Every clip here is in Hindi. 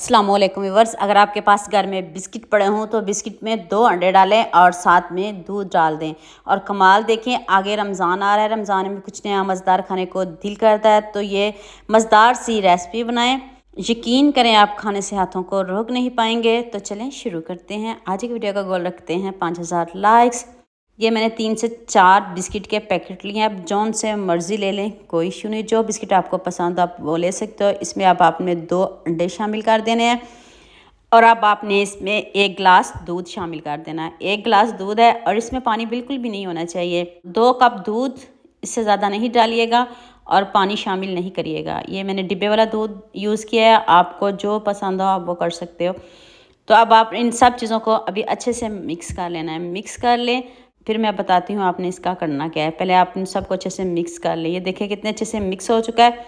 अस्सलाम वालेकुम व्यूअर्स। अगर आपके पास घर में बिस्किट पड़े हों तो बिस्किट में 2 अंडे डालें और साथ में दूध डाल दें। और कमाल देखें, आगे रमज़ान आ रहा है, रमज़ान में कुछ नया मज़ेदार खाने को दिल करता है, तो ये मज़ेदार सी रेसिपी बनाएं। यकीन करें आप खाने से हाथों को रोक नहीं पाएंगे। तो चलें शुरू करते हैं। आज की वीडियो का गोल रखते हैं 5000 लाइक्स। ये मैंने 3 से 4 बिस्किट के पैकेट लिए हैं। आप जौन से मर्ज़ी ले लें, कोई इशू नहीं। जो बिस्किट आपको पसंद आप वो ले सकते हो। इसमें अब आपने 2 अंडे शामिल कर देने हैं और अब आपने इसमें 1 गिलास दूध शामिल कर देना है। 1 गिलास दूध है और इसमें पानी बिल्कुल भी नहीं होना चाहिए। 2 कप दूध, इससे ज़्यादा नहीं डालिएगा और पानी शामिल नहीं करिएगा। ये मैंने डिब्बे वाला दूध यूज़ किया है, आपको जो पसंद हो आप वो कर सकते हो। तो अब आप इन सब चीज़ों को अभी अच्छे से मिक्स कर लेना है। मिक्स कर लें, फिर मैं बताती हूँ आपने इसका करना क्या है। पहले आप इन सबको अच्छे से मिक्स कर लें। ये देखिए कितने अच्छे से मिक्स हो चुका है।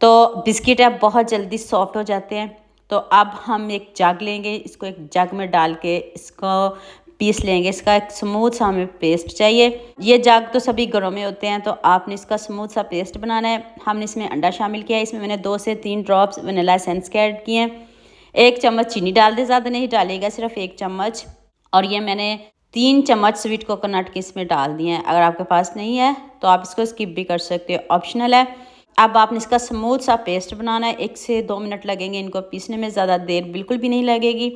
तो बिस्किट अब बहुत जल्दी सॉफ्ट हो जाते हैं। तो अब हम एक जग लेंगे, इसको एक जग में डाल के इसको पीस लेंगे। इसका एक स्मूथ सा हमें पेस्ट चाहिए। ये जग तो सभी घरों में होते हैं, तो आपने इसका स्मूथ सा पेस्ट बनाना है। हमने इसमें अंडा शामिल किया है। इसमें मैंने 2 से 3 ड्रॉप्स वनीला एसेंस के ऐड किए हैं। 1 चम्मच चीनी डाल दें, ज़्यादा नहीं डालिएगा, सिर्फ 1 चम्मच। और ये मैंने 3 चम्मच स्वीट कोकोनट के इसमें डाल दिए हैं। अगर आपके पास नहीं है तो आप इसको स्किप भी कर सकते हो, ऑप्शनल है। अब आपने इसका स्मूथ सा पेस्ट बनाना है। 1 से 2 मिनट लगेंगे इनको पीसने में, ज़्यादा देर बिल्कुल भी नहीं लगेगी।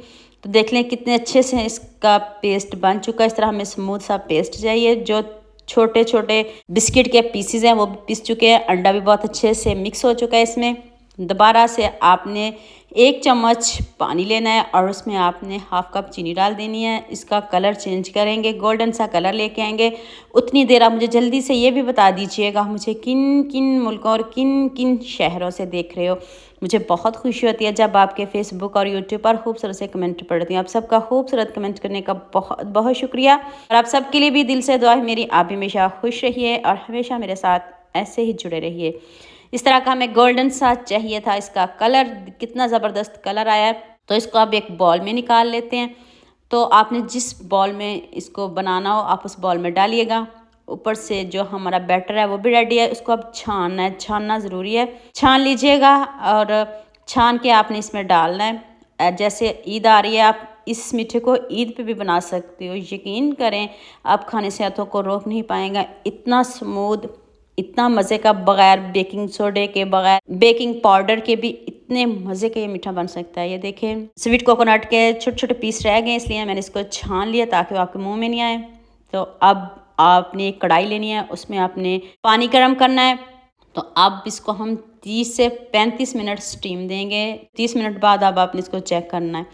तो देख लें कितने अच्छे से इसका पेस्ट बन चुका है। इस तरह हमें स्मूथ सा पेस्ट चाहिए। जो छोटे छोटे बिस्किट के पीसीज हैं वो भी पिस चुके हैं। अंडा भी बहुत अच्छे से मिक्स हो चुका है। इसमें दोबारा से आपने 1 चम्मच पानी लेना है और उसमें आपने हाफ कप चीनी डाल देनी है। इसका कलर चेंज करेंगे, गोल्डन सा कलर लेके आएंगे। उतनी देर आप मुझे जल्दी से ये भी बता दीजिएगा मुझे किन किन मुल्कों और किन किन शहरों से देख रहे हो। मुझे बहुत खुशी होती है जब आपके फेसबुक और यूट्यूब पर खूबसूरत से कमेंट पढ़ती हूँ। आप सबका खूबसूरत कमेंट करने का बहुत बहुत शुक्रिया। और आप सबके लिए भी दिल से दुआ है मेरी। आप हमेशा खुश रहिए और हमेशा मेरे साथ ऐसे ही जुड़े रहिए। इस तरह का हमें गोल्डन सा चाहिए था। इसका कलर कितना ज़बरदस्त कलर आया है। तो इसको अब एक बॉल में निकाल लेते हैं। तो आपने जिस बॉल में इसको बनाना हो आप उस बॉल में डालिएगा। ऊपर से जो हमारा बैटर है वो भी रेडी है। इसको अब छानना है, छानना ज़रूरी है। छान लीजिएगा और छान के आपने इसमें डालना है। जैसे ईद आ रही है, आप इस मीठे को ईद पे भी बना सकते हो। यकीन करें आप खाने से हाथों को रोक नहीं पाएंगे। इतना स्मूथ, इतना मज़े का, बगैर बेकिंग सोडे के, बगैर बेकिंग पाउडर के भी इतने मज़े का ये मीठा बन सकता है। ये देखें स्वीट कोकोनट के छोटे छोटे पीस रह गए, इसलिए मैंने इसको छान लिया ताकि वो आपके मुंह में नहीं आए। तो अब आपने एक कढ़ाई लेनी है, उसमें आपने पानी गर्म करना है। तो अब इसको हम 30 से 35 मिनट स्टीम देंगे। 30 मिनट बाद अब आपने इसको चेक करना है।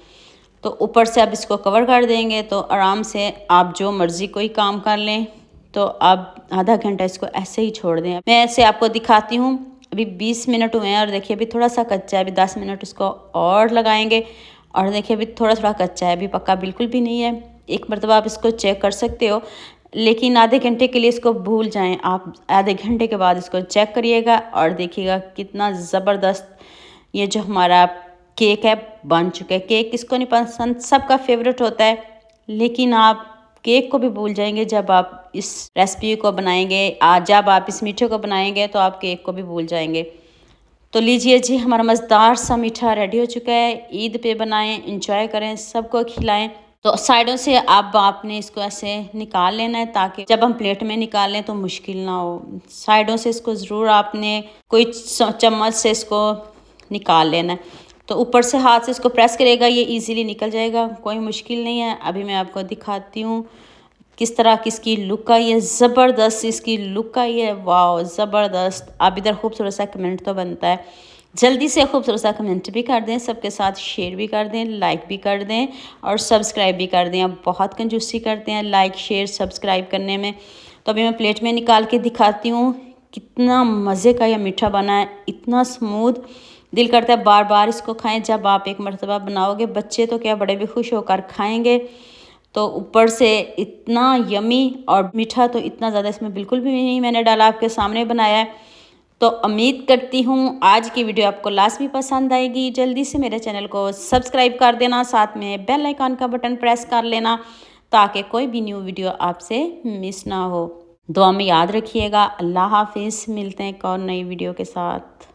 तो ऊपर से अब इसको कवर कर देंगे। तो आराम से आप जो मर्ज़ी कोई काम कर लें। तो अब आधा घंटा इसको ऐसे ही छोड़ दें। मैं ऐसे आपको दिखाती हूँ। अभी 20 मिनट हुए हैं और देखिए अभी थोड़ा सा कच्चा है। अभी 10 मिनट इसको और लगाएंगे और देखिए अभी थोड़ा थोड़ा कच्चा है, अभी पक्का बिल्कुल भी नहीं है। एक मरतबा आप इसको चेक कर सकते हो, लेकिन आधे घंटे के लिए इसको भूल जाएं। आप आधे घंटे के बाद इसको चेक करिएगा और देखिएगा कितना ज़बरदस्त ये जो हमारा केक है बन चुका है। केक किसको नहीं पसंद, सबका फेवरेट होता है। लेकिन आप केक को भी भूल जाएंगे जब आप इस रेसिपी को बनाएंगे। आज जब आप इस मीठे को बनाएंगे तो आप केक को भी भूल जाएंगे। तो लीजिए जी, हमारा मज़ेदार सा मीठा रेडी हो चुका है। ईद पे बनाएं, इंजॉय करें, सबको खिलाएं। तो साइडों से अब आपने इसको ऐसे निकाल लेना है ताकि जब हम प्लेट में निकालें तो मुश्किल ना हो। साइडों से इसको ज़रूर आपने कोई चम्मच से इसको निकाल लेना है। तो ऊपर से हाथ से इसको प्रेस करेगा, ये इजीली निकल जाएगा, कोई मुश्किल नहीं है। अभी मैं आपको दिखाती हूँ किस तरह की इसकी लुक आई है। ज़बरदस्त इसकी लुक आई है, वाह ज़बरदस्त। अब इधर खूबसूरत सा कमेंट तो बनता है, जल्दी से खूबसूरत सा कमेंट भी कर दें, सबके साथ शेयर भी कर दें, लाइक भी कर दें और सब्सक्राइब भी कर दें। अब बहुत कंजूसी करते हैं लाइक शेयर सब्सक्राइब करने में। तो अभी मैं प्लेट में निकाल के दिखाती हूँ कितना मज़े का यह मीठा बना है, इतना स्मूथ। दिल करता है बार बार इसको खाएं। जब आप एक मरतबा बनाओगे, बच्चे तो क्या बड़े भी खुश होकर खाएंगे। तो ऊपर से इतना यमी और मीठा तो इतना ज़्यादा इसमें बिल्कुल भी नहीं मैंने डाला, आपके सामने बनाया है। तो उम्मीद करती हूँ आज की वीडियो आपको लाजमी पसंद आएगी। जल्दी से मेरे चैनल को सब्सक्राइब कर देना, साथ में बेल आइकन का बटन प्रेस कर लेना ताकि कोई भी न्यू वीडियो आपसे मिस ना हो। दुआ में याद रखिएगा। अल्लाह हाफिज़। मिलते हैं एक और नई वीडियो के साथ।